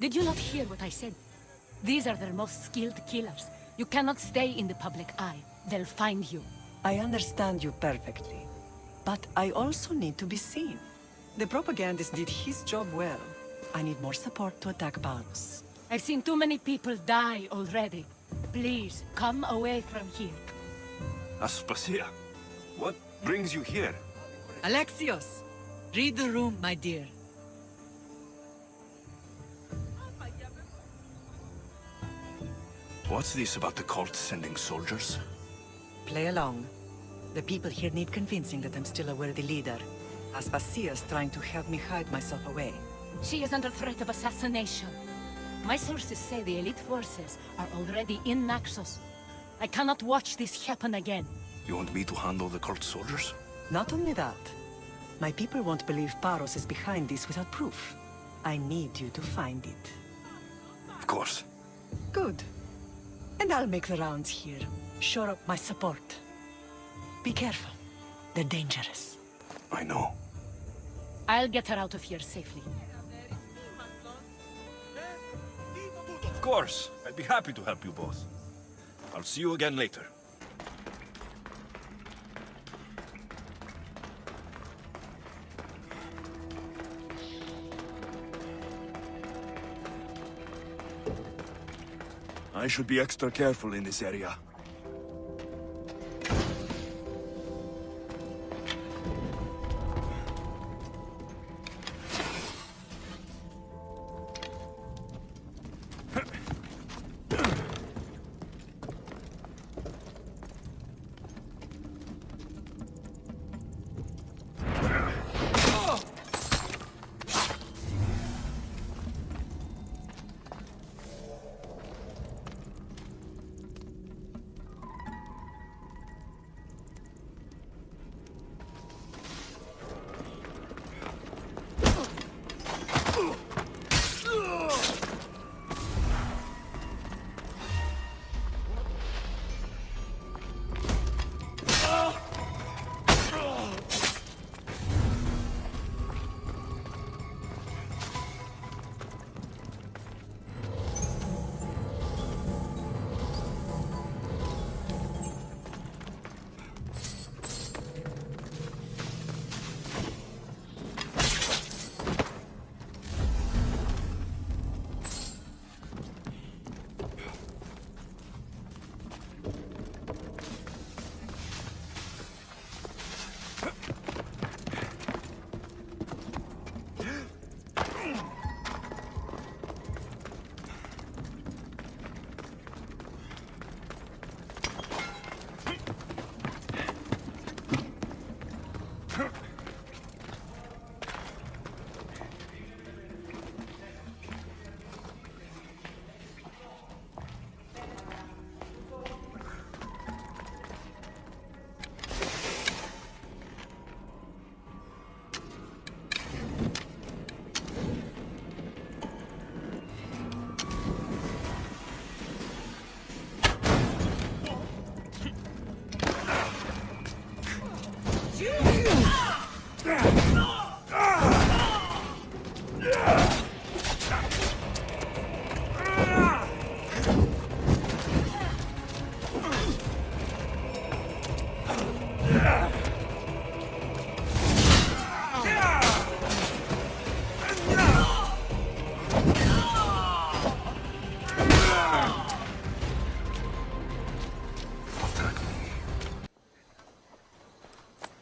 Did you not hear what I said? These are their most skilled killers. You cannot stay in the public eye. They'll find you. I understand you perfectly. But I also need to be seen. The propagandist did his job well. I need more support to attack Paros. I've seen too many people die already. Please, come away from here. Aspasia, what brings you here? Alexios! Read the room, my dear. What's this about the cult sending soldiers? Play along. The people here need convincing that I'm still a worthy leader. Aspasia's trying to help me hide myself away. She is under threat of assassination. My sources say the elite forces are already in Naxos. I cannot watch this happen again. You want me to handle the cult soldiers? Not only that, my people won't believe Paros is behind this without proof. I need you to find it. Of course. Good. And I'll make the rounds here. Shore up my support. Be careful. They're dangerous. I know. I'll get her out of here safely. Of course. I'd be happy to help you both. I'll see you again later. I should be extra careful in this area.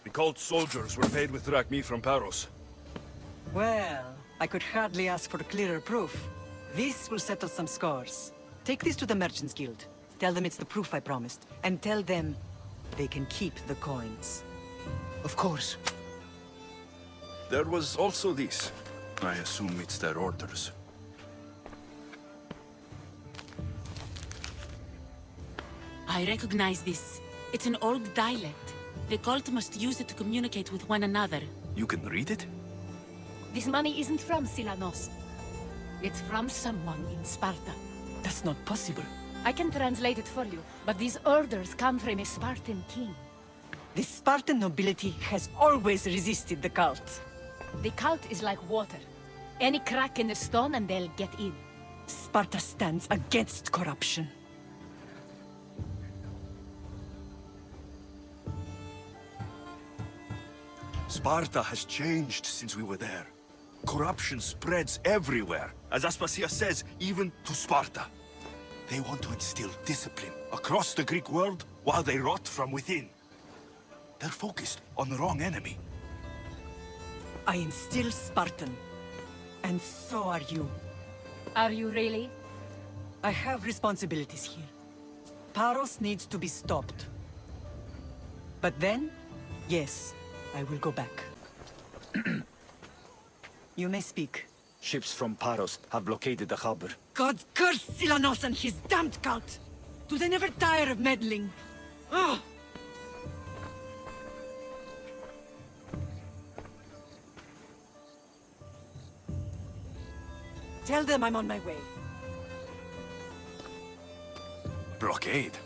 The cult soldiers were paid with drachmi from Paros. Well, I could hardly ask for clearer proof. This will settle some scores. Take this to the Merchants Guild. Tell them it's the proof I promised. And tell them they can keep the coins. Of course. There was also this. I assume it's their orders. I recognize this. It's an old dialect. The cult must use it to communicate with one another. You can read it? This money isn't from Silanos. It's from someone in Sparta. That's not possible. I can translate it for you, but these orders come from a Spartan king. The Spartan nobility has always resisted the cult. The cult is like water. Any crack in the stone and they'll get in. Sparta stands against corruption. Sparta has changed since we were there. Corruption spreads everywhere. As Aspasia says, even to Sparta. They want to instill discipline across the Greek world while they rot from within. They're focused on the wrong enemy. I am still Spartan. And so are you. Are you really? I have responsibilities here. Paros needs to be stopped. But then, yes, I will go back. You may speak. Ships from Paros have blockaded the harbor. God curse Silanos and his damned cult! Do they never tire of meddling? Ugh! Tell them I'm on my way. Blockade?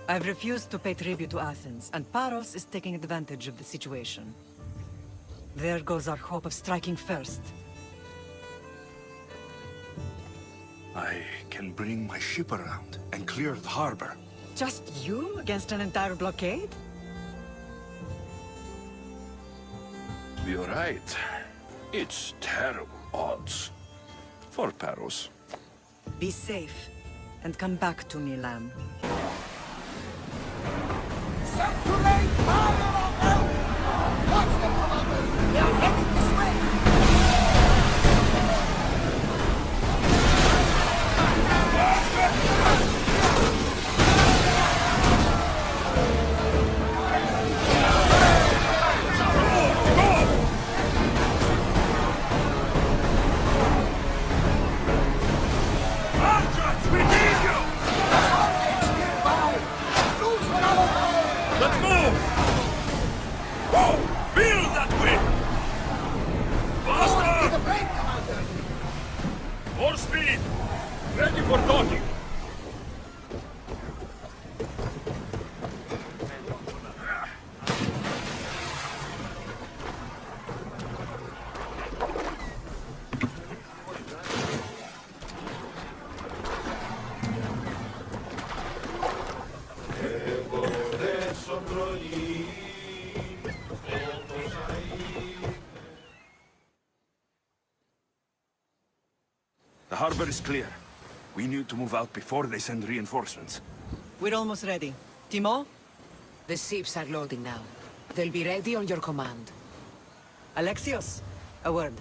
I've refused to pay tribute to Athens, and Paros is taking advantage of the situation. There goes our hope of striking first. I can bring my ship around and clear the harbor. Just you against an entire blockade? You're right. It's terrible odds. For Paros. Be safe, and come back to me, lamb. Let's move! Whoa! Feel that wind! Faster! More speed! Ready for docking! The harbor is clear. We need to move out before they send reinforcements. We're almost ready. Timo? The ships are loading now. They'll be ready on your command. Alexios? A word.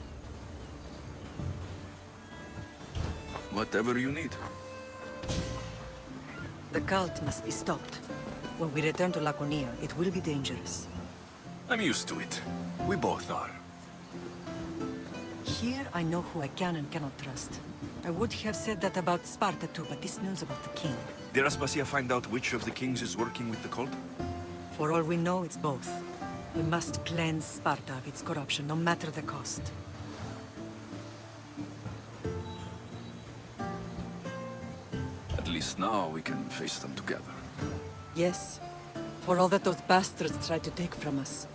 Whatever you need. The cult must be stopped. When we return to Laconia, it will be dangerous. I'm used to it. We both are. Here, I know who I can and cannot trust. I would have said that about Sparta too, but this news about the king. Did Aspasia find out which of the kings is working with the cult? For all we know, it's both. We must cleanse Sparta of its corruption, no matter the cost. At least now we can face them together. Yes, for all that those bastards tried to take from us.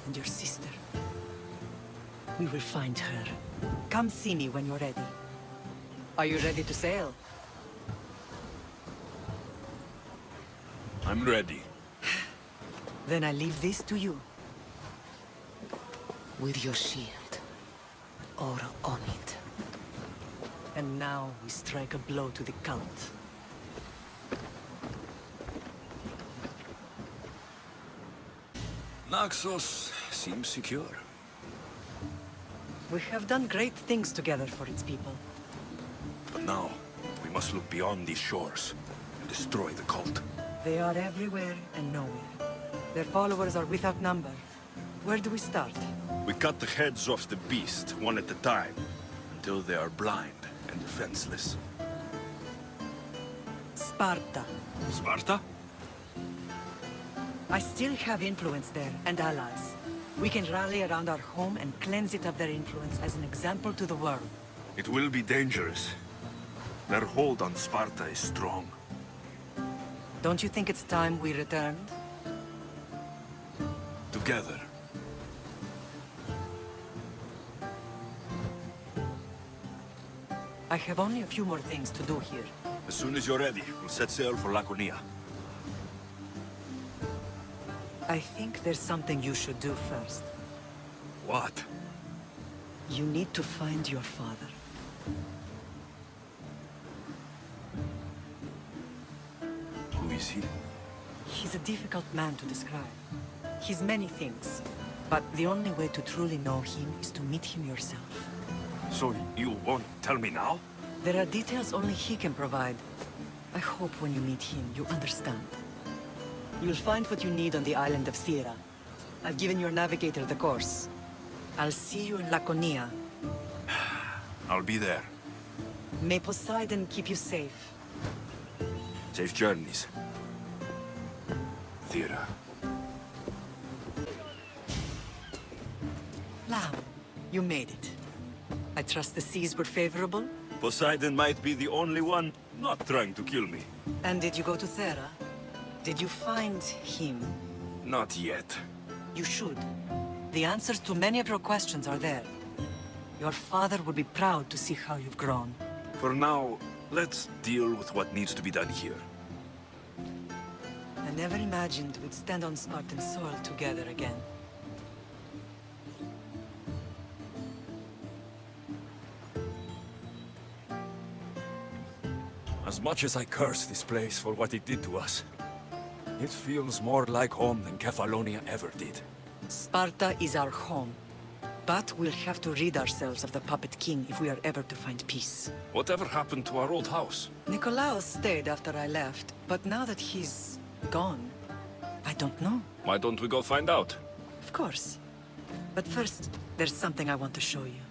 And your sister. We will find her. Come see me when you're ready. Are you ready to sail? I'm ready. Then I leave this to you. With your shield. Or on it. And now we strike a blow to the cult. Naxos seems secure. We have done great things together for its people. But now, we must look beyond these shores and destroy the cult. They are everywhere and nowhere. Their followers are without number. Where do we start? We cut the heads off the beast, one at a time, until they are blind and defenseless. Sparta. Sparta? I still have influence there, and allies. We can rally around our home and cleanse it of their influence as an example to the world. It will be dangerous. Their hold on Sparta is strong. Don't you think it's time we returned? Together. I have only a few more things to do here. As soon as you're ready, we'll set sail for Laconia. I think there's something you should do first. What? You need to find your father. Who is he? He's a difficult man to describe. He's many things, but the only way to truly know him is to meet him yourself. So you won't tell me now? There are details only he can provide. I hope when you meet him, you understand. You'll find what you need on the island of Thera. I've given your navigator the course. I'll see you in Laconia. I'll be there. May Poseidon keep you safe. Safe journeys. Thera. Lam, you made it. I trust the seas were favorable? Poseidon might be the only one not trying to kill me. And did you go to Thera? Did you find him? Not yet. You should. The answers to many of your questions are there. Your father would be proud to see how you've grown. For now, let's deal with what needs to be done here. I never imagined we'd stand on Spartan soil together again. As much as I curse this place for what it did to us, it feels more like home than Kefalonia ever did. Sparta is our home. But we'll have to rid ourselves of the Puppet King if we are ever to find peace. Whatever happened to our old house? Nikolaos stayed after I left, but now that he's gone, I don't know. Why don't we go find out? Of course. But first, there's something I want to show you.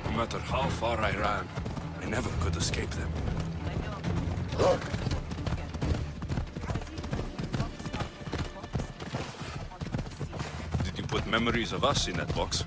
No matter how far I ran, I never could escape them. Did you put memories of us in that box?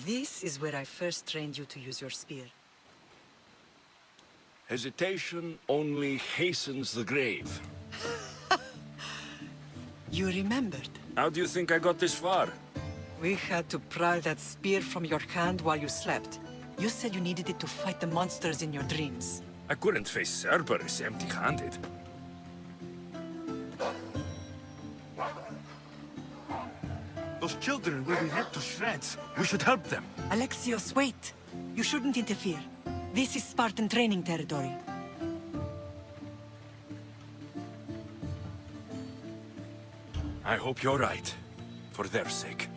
This is where I first trained you to use your spear. Hesitation only hastens the grave. You remembered. How do you think I got this far? We had to pry that spear from your hand while you slept. You said you needed it to fight the monsters in your dreams. I couldn't face Cerberus empty-handed. Those children will be ripped to shreds. We should help them. Alexios, wait! You shouldn't interfere. This is Spartan training territory. I hope you're right. For their sake.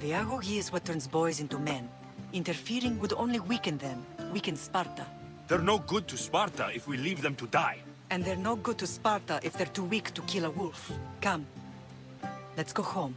The agoge is what turns boys into men. Interfering would only weaken them, weaken Sparta. They're no good to Sparta if we leave them to die. And they're no good to Sparta if they're too weak to kill a wolf. Come. Let's go home.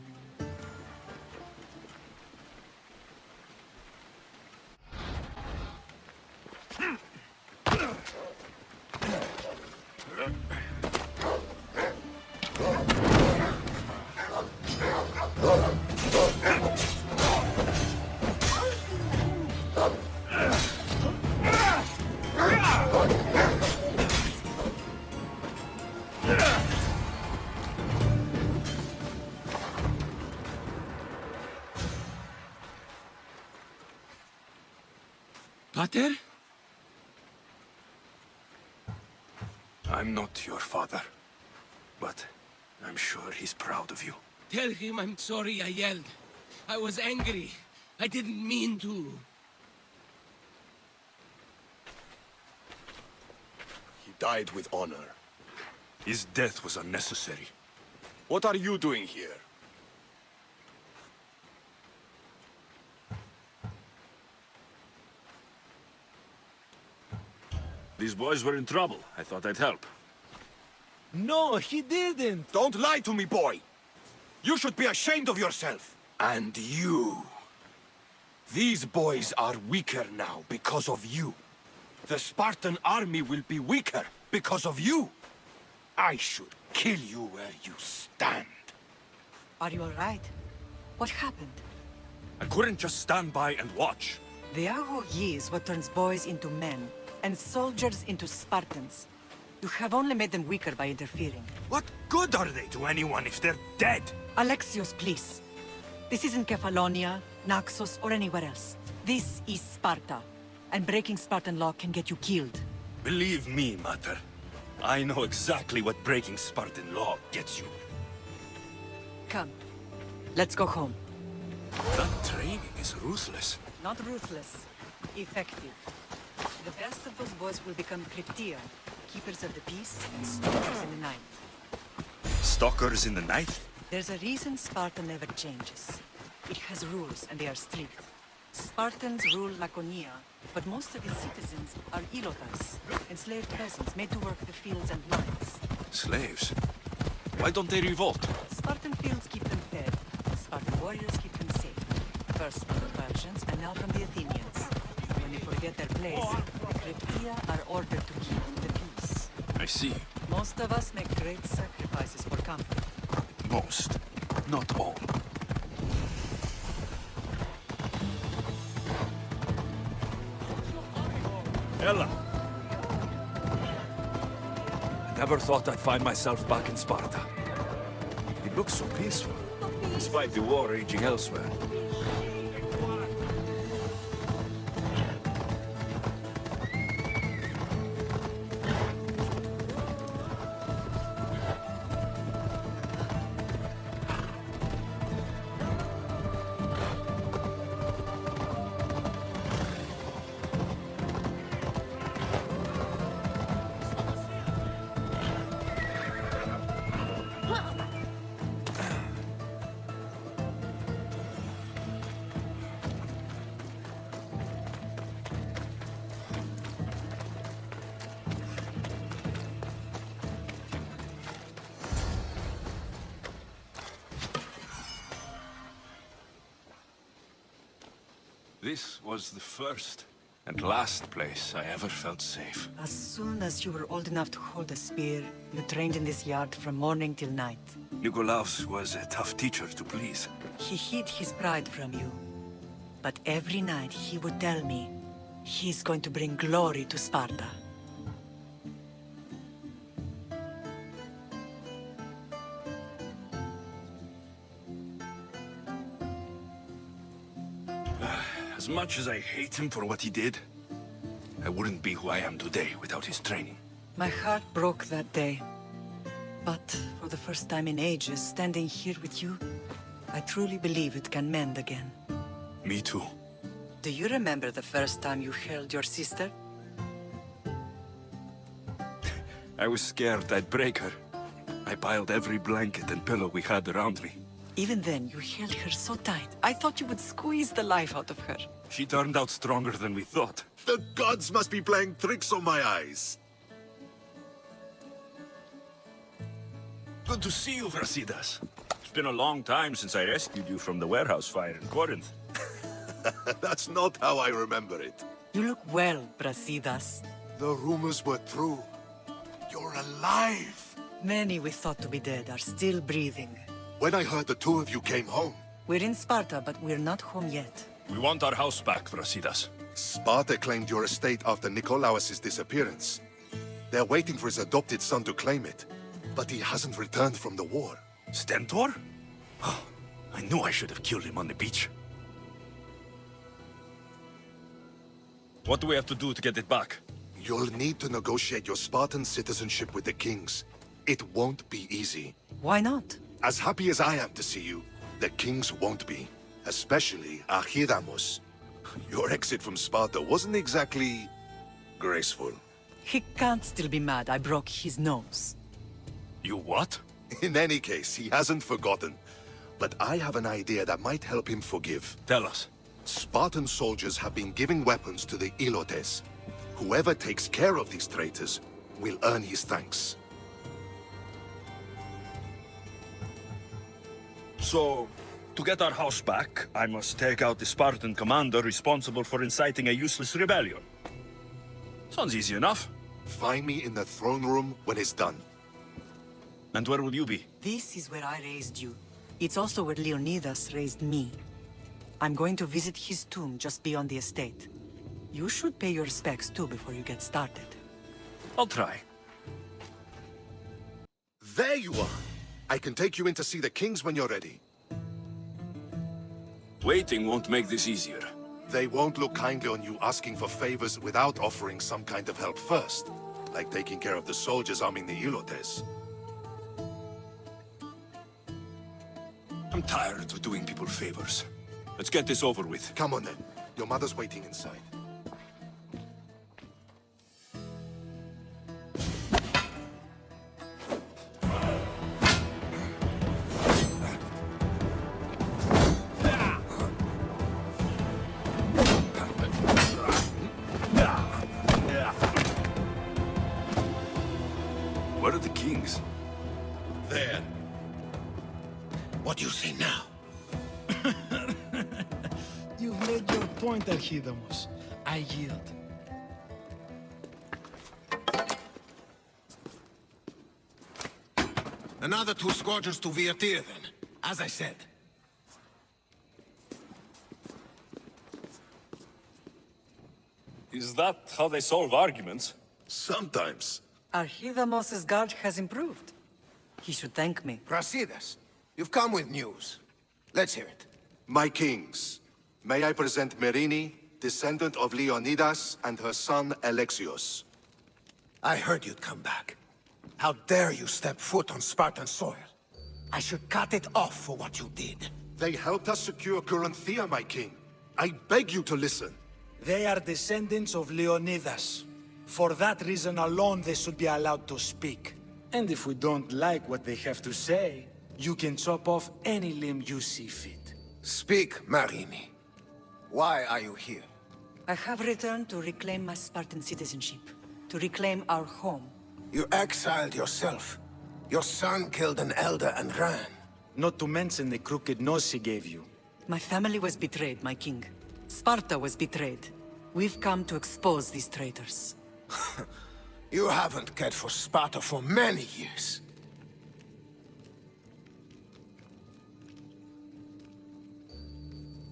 Pater? I'm not your father, but I'm sure he's proud of you. Tell him I'm sorry I yelled. I was angry. I didn't mean to. He died with honor. His death was unnecessary. What are you doing here? These boys were in trouble. I thought I'd help. No, he didn't. Don't lie to me, boy. You should be ashamed of yourself. And you. These boys are weaker now because of you. The Spartan army will be weaker because of you. I should kill you where you stand. Are you alright? What happened? I couldn't just stand by and watch. The Agogi is what turns boys into men, and soldiers into Spartans. You have only made them weaker by interfering. What good are they to anyone if they're dead? Alexios, please. This isn't Kefalonia, Naxos, or anywhere else. This is Sparta, and breaking Spartan law can get you killed. Believe me, Mater. I know exactly what breaking Spartan law gets you. Come, let's go home. That training is ruthless. Not ruthless, effective. The best of those boys will become Cryptia, keepers of the peace and stalkers in the night. Stalkers in the night? There's a reason Sparta never changes. It has rules, and they are strict. Spartans rule Laconia, but most of its citizens are ilotas, enslaved peasants made to work the fields and mines. Slaves? Why don't they revolt? Spartan fields keep them fed, and Spartan warriors keep them safe. First from the Persians, and now from the Athenians. When they forget their place, the Cryptia are ordered to keep the peace. I see. Most of us make great sacrifices for comfort. Most, not all. Ella! I never thought I'd find myself back in Sparta. It looks so peaceful, despite the war raging elsewhere. This was the first and last place I ever felt safe. As soon as you were old enough to hold a spear, you trained in this yard from morning till night. Nikolaos was a tough teacher to please. He hid his pride from you. But every night he would tell me, he's going to bring glory to Sparta. As much as I hate him for what he did, I wouldn't be who I am today without his training. My heart broke that day. But for the first time in ages, standing here with you, I truly believe it can mend again. Me too. Do you remember the first time you held your sister? I was scared I'd break her. I piled every blanket and pillow we had around me. Even then, you held her so tight. I thought you would squeeze the life out of her. She turned out stronger than we thought. The gods must be playing tricks on my eyes. Good to see you, Brasidas. It's been a long time since I rescued you from the warehouse fire in Corinth. That's not how I remember it. You look well, Brasidas. The rumors were true. You're alive. Many we thought to be dead are still breathing. When I heard the two of you came home, We're in Sparta, but we're not home yet. We want our house back, Brasidas. Sparta claimed your estate after Nikolaos' disappearance. They're waiting for his adopted son to claim it, but he hasn't returned from the war. Stentor? Oh, I knew I should have killed him on the beach. What do we have to do to get it back? You'll need to negotiate your Spartan citizenship with the kings. It won't be easy. Why not? As happy as I am to see you, the kings won't be. Especially Archidamos. Your exit from Sparta wasn't exactly graceful. He can't still be mad I broke his nose. You what? In any case, he hasn't forgotten. But I have an idea that might help him forgive. Tell us. Spartan soldiers have been giving weapons to the Ilotes. Whoever takes care of these traitors will earn his thanks. So, to get our house back, I must take out the Spartan commander responsible for inciting a useless rebellion. Sounds easy enough. Find me in the throne room when it's done. And where will you be? This is where I raised you. It's also where Leonidas raised me. I'm going to visit his tomb just beyond the estate. You should pay your respects too before you get started. I'll try. There you are! I can take you in to see the kings when you're ready. Waiting won't make this easier. They won't look kindly on you asking for favors without offering some kind of help first. Like taking care of the soldiers arming the Ilotes. I'm tired of doing people favors. Let's get this over with. Come on then. Your mother's waiting inside. Where are the kings? There. What do you say now? You've made your point, Archidamos. I yield. Another 2 squadrons to Viatir, then. As I said. Is that how they solve arguments? Sometimes. Archidamos' guard has improved. He should thank me. Brasidas, you've come with news. Let's hear it. My kings, may I present Merini, descendant of Leonidas, and her son Alexios. I heard you'd come back. How dare you step foot on Spartan soil? I should cut it off for what you did. They helped us secure Corinthia, my king. I beg you to listen. They are descendants of Leonidas. For that reason alone, they should be allowed to speak. And if we don't like what they have to say, you can chop off any limb you see fit. Speak, Marini. Why are you here? I have returned to reclaim my Spartan citizenship. To reclaim our home. You exiled yourself. Your son killed an elder and ran. Not to mention the crooked nose he gave you. My family was betrayed, my king. Sparta was betrayed. We've come to expose these traitors. You haven't cared for Sparta for many years.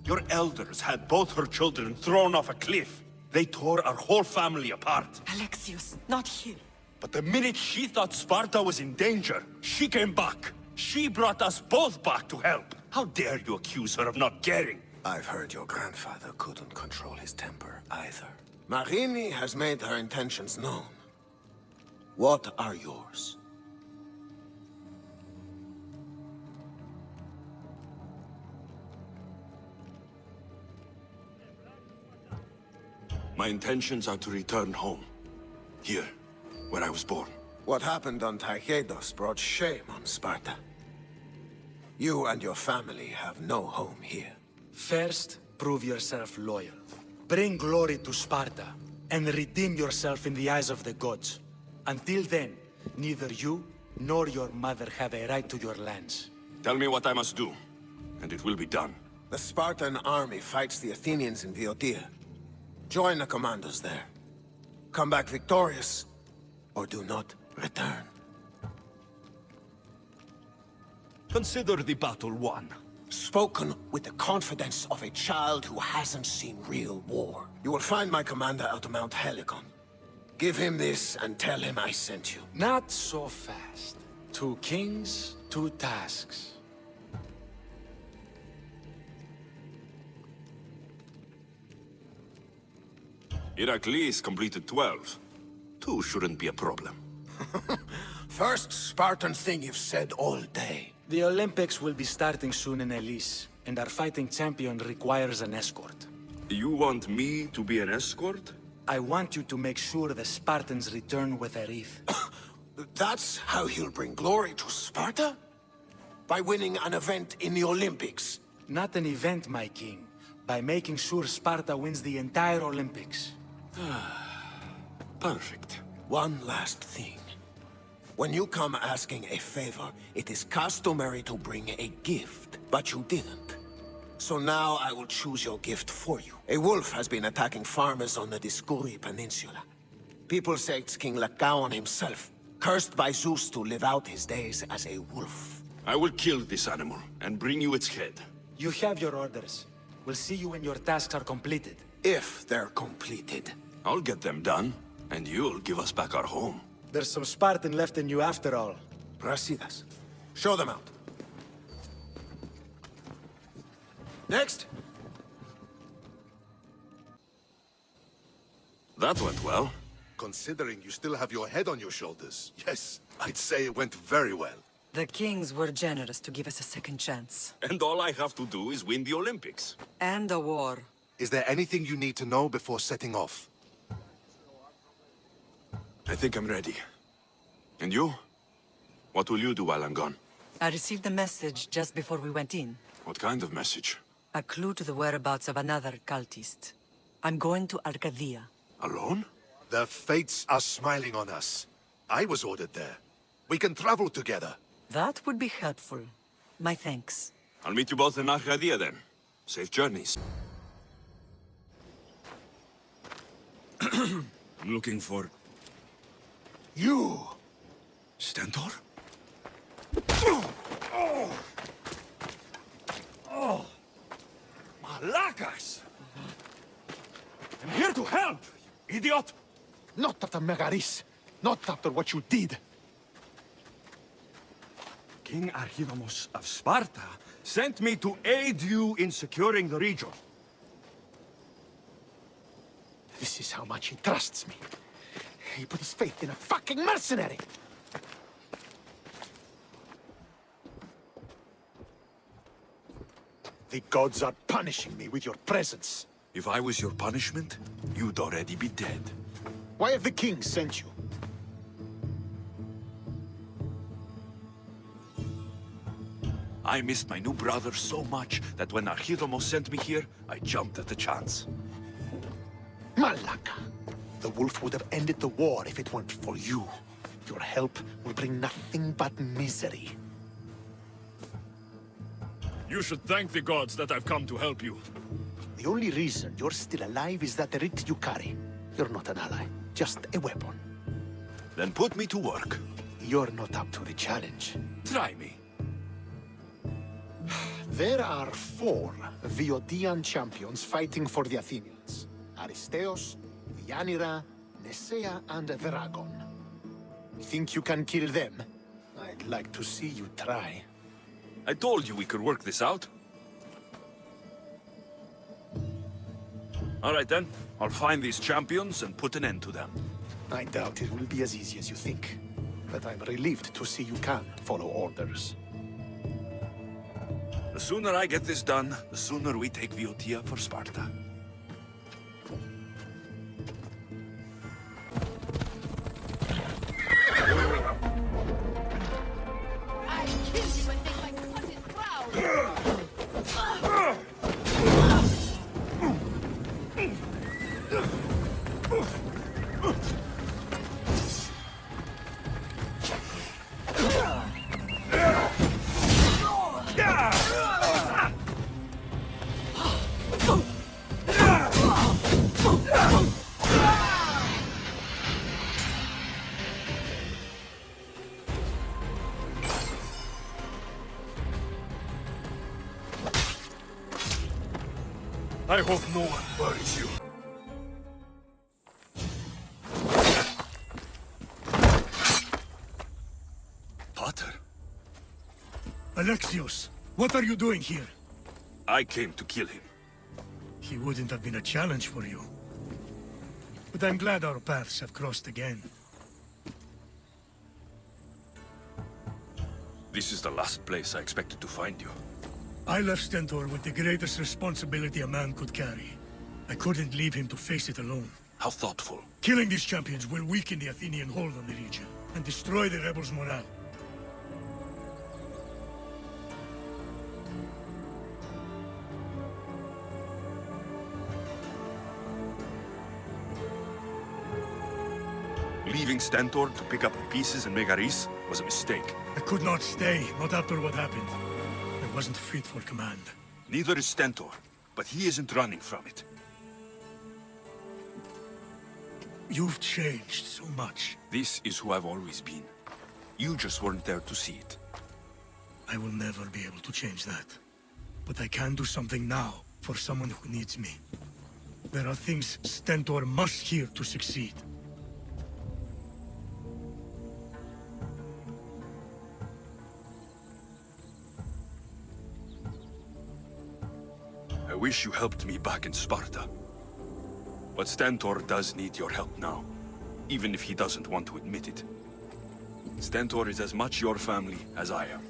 Your elders had both her children thrown off a cliff. They tore our whole family apart. Alexios, not here. But the minute she thought Sparta was in danger, she came back. She brought us both back to help. How dare you accuse her of not caring? I've heard your grandfather couldn't control his temper either. Marini has made her intentions known. What are yours? My intentions are to return home. Here, where I was born. What happened on Taygedos brought shame on Sparta. You and your family have no home here. First, prove yourself loyal. Bring glory to Sparta, and redeem yourself in the eyes of the gods. Until then, neither you nor your mother have a right to your lands. Tell me what I must do, and it will be done. The Spartan army fights the Athenians in Viotia. Join the commandos there. Come back victorious, or do not return. Consider the battle won. Spoken with the confidence of a child who hasn't seen real war. You will find my commander out of Mount Helicon. Give him this and tell him I sent you. Not so fast. 2 kings, 2 tasks. Heracles completed 12. 2 shouldn't be a problem. First Spartan thing you've said all day. The Olympics will be starting soon in Elise, and our fighting champion requires an escort. You want me to be an escort? I want you to make sure the Spartans return with a wreath. That's how he'll bring glory to Sparta? By winning an event in the Olympics? Not an event, my king. By making sure Sparta wins the entire Olympics. Perfect. One last thing. When you come asking a favor, it is customary to bring a gift, but you didn't. So now I will choose your gift for you. A wolf has been attacking farmers on the Discuri Peninsula. People say it's King Lycaon himself, cursed by Zeus to live out his days as a wolf. I will kill this animal and bring you its head. You have your orders. We'll see you when your tasks are completed. If they're completed. I'll get them done, and you'll give us back our home. There's some Spartan left in you after all. Brasidas. Show them out. Next. That went well. Considering you still have your head on your shoulders, yes, I'd say it went very well. The kings were generous to give us a second chance. And all I have to do is win the Olympics. And a war. Is there anything you need to know before setting off? I think I'm ready. And you? What will you do while I'm gone? I received a message just before we went in. What kind of message? A clue to the whereabouts of another cultist. I'm going to Arcadia. Alone? The fates are smiling on us. I was ordered there. We can travel together. That would be helpful. My thanks. I'll meet you both in Arcadia then. Safe journeys. I'm looking for... You! Stentor? Malacas! I'm here to help, you idiot! Not after Megaris. Not after what you did. King Archidamos of Sparta sent me to aid you in securing the region. This is how much he trusts me. He put his faith in a fucking mercenary! The gods are punishing me with your presence. If I was your punishment, you'd already be dead. Why have the kings sent you? I missed my new brother so much that when Archidamos sent me here, I jumped at the chance. Malaka! The wolf would have ended the war if it weren't for you. Your help will bring nothing but misery. You should thank the gods that I've come to help you. The only reason you're still alive is that writ you carry. You're not an ally, just a weapon. Then put me to work. You're not up to the challenge. Try me. There are 4 Viodian champions fighting for the Athenians. Aristeos, Deianira, Nesea, and Veragon. Think you can kill them? I'd like to see you try. I told you we could work this out. All right then. I'll find these champions and put an end to them. I doubt it will be as easy as you think. But I'm relieved to see you can follow orders. The sooner I get this done, the sooner we take Viotia for Sparta. I hope no one worries you. Potter? Alexios, what are you doing here? I came to kill him. He wouldn't have been a challenge for you. But I'm glad our paths have crossed again. This is the last place I expected to find you. I left Stentor with the greatest responsibility a man could carry. I couldn't leave him to face it alone. How thoughtful. Killing these champions will weaken the Athenian hold on the region, and destroy the rebels' morale. Leaving Stentor to pick up the pieces in Megaris was a mistake. I could not stay, not after what happened. I wasn't fit for command. Neither is Stentor, but he isn't running from it. You've changed so much. This is who I've always been. You just weren't there to see it. I will never be able to change that. But I can do something now for someone who needs me. There are things Stentor must hear to succeed. I wish you helped me back in Sparta. But Stentor does need your help now, even if he doesn't want to admit it. Stentor is as much your family as I am.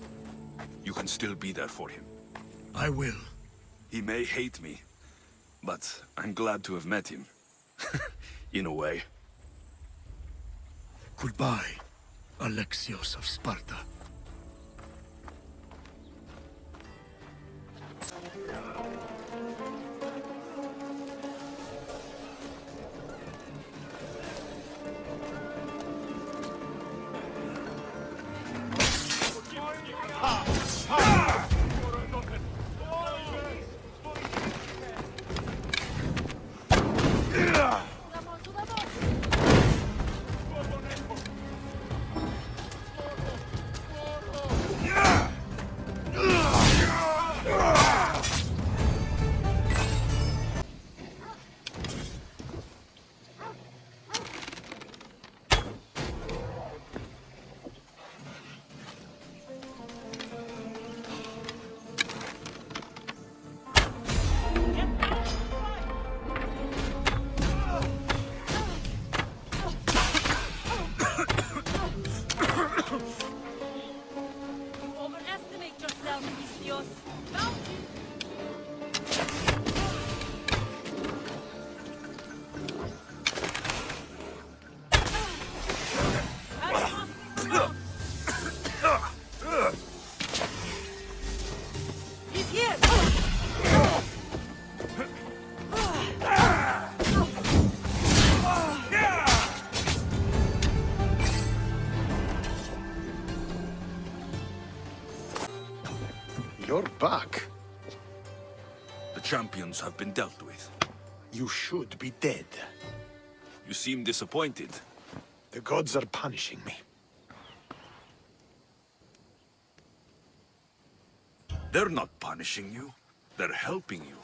You can still be there for him. I will. He may hate me, but I'm glad to have met him. In a way. Goodbye, Alexios of Sparta. Overestimate yourself, Vicious. He's here! You're back. The champions have been dealt with. You should be dead. You seem disappointed. The gods are punishing me. They're not punishing you. They're helping you.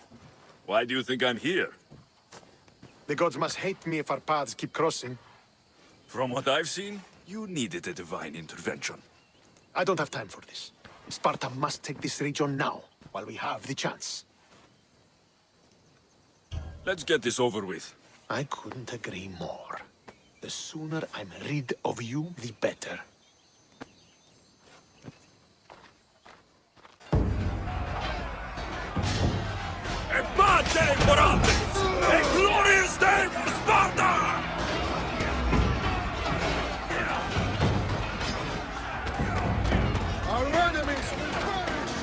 Why do you think I'm here? The gods must hate me if our paths keep crossing. From what I've seen, you needed a divine intervention. I don't have time for this. Sparta must take this region now, while we have the chance. Let's get this over with. I couldn't agree more. The sooner I'm rid of you, the better. A bad day for Athens! A glorious day for Sparta! Our enemies will perish!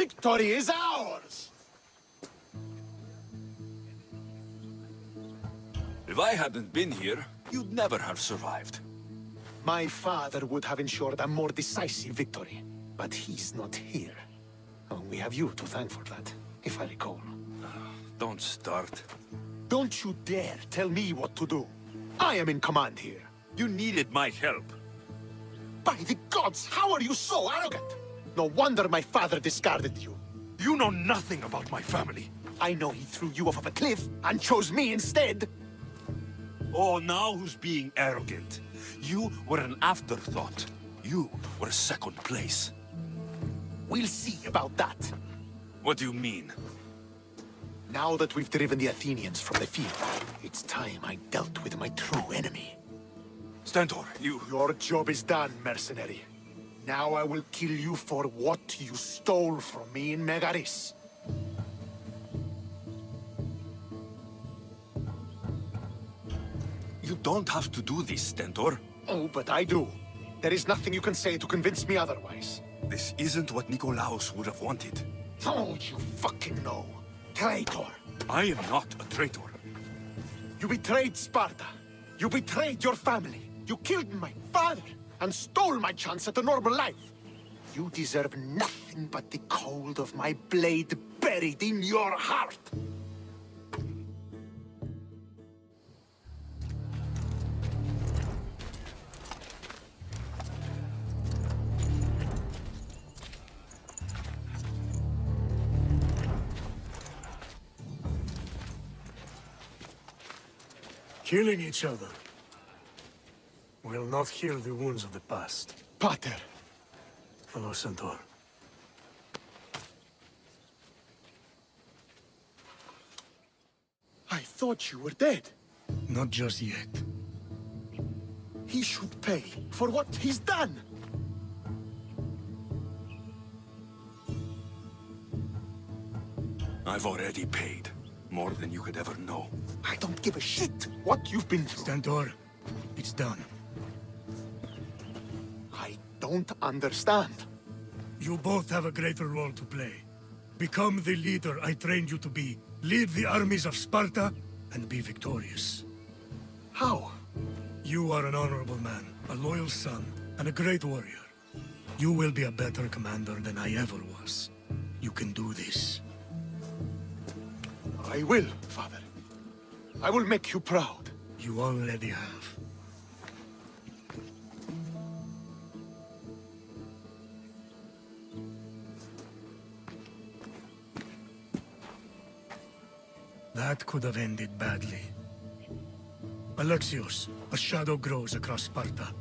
Victory is ours! If I hadn't been here, you'd never have survived. My father would have ensured a more decisive victory, but he's not here. Oh, we have you to thank for that, if I recall. Don't start. Don't you dare tell me what to do. I am in command here. You needed my help. By the gods, how are you so arrogant? No wonder my father discarded you. You know nothing about my family. I know he threw you off of a cliff and chose me instead. Oh, now who's being arrogant? You were an afterthought. You were second place. We'll see about that. What do you mean? Now that we've driven the Athenians from the field, it's time I dealt with my true enemy. Stentor, you... Your job is done, mercenary. Now I will kill you for what you stole from me in Megaris. You don't have to do this, Stentor. Oh, but I do. There is nothing you can say to convince me otherwise. This isn't what Nikolaos would have wanted. Oh, you fucking know. Traitor. I am not a traitor. You betrayed Sparta. You betrayed your family. You killed my father and stole my chance at a normal life. You deserve nothing but the cold of my blade buried in your heart. Killing each other will not heal the wounds of the past. Pater. Hello, Centaur. I thought you were dead. Not just yet. He should pay for what he's done. I've already paid. More than you could ever know. I don't give a shit what you've been through. Stentor, it's done. I don't understand. You both have a greater role to play. Become the leader I trained you to be. Lead the armies of Sparta and be victorious. How? You are an honorable man, a loyal son, and a great warrior. You will be a better commander than I ever was. You can do this. I will, Father. I will make you proud. You already have. That could have ended badly. Alexios, a shadow grows across Sparta.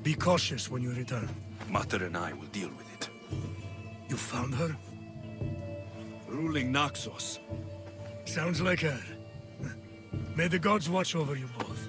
Be cautious when you return. Mater and I will deal with it. You found her? Ruling Naxos. Sounds like her. May the gods watch over you both.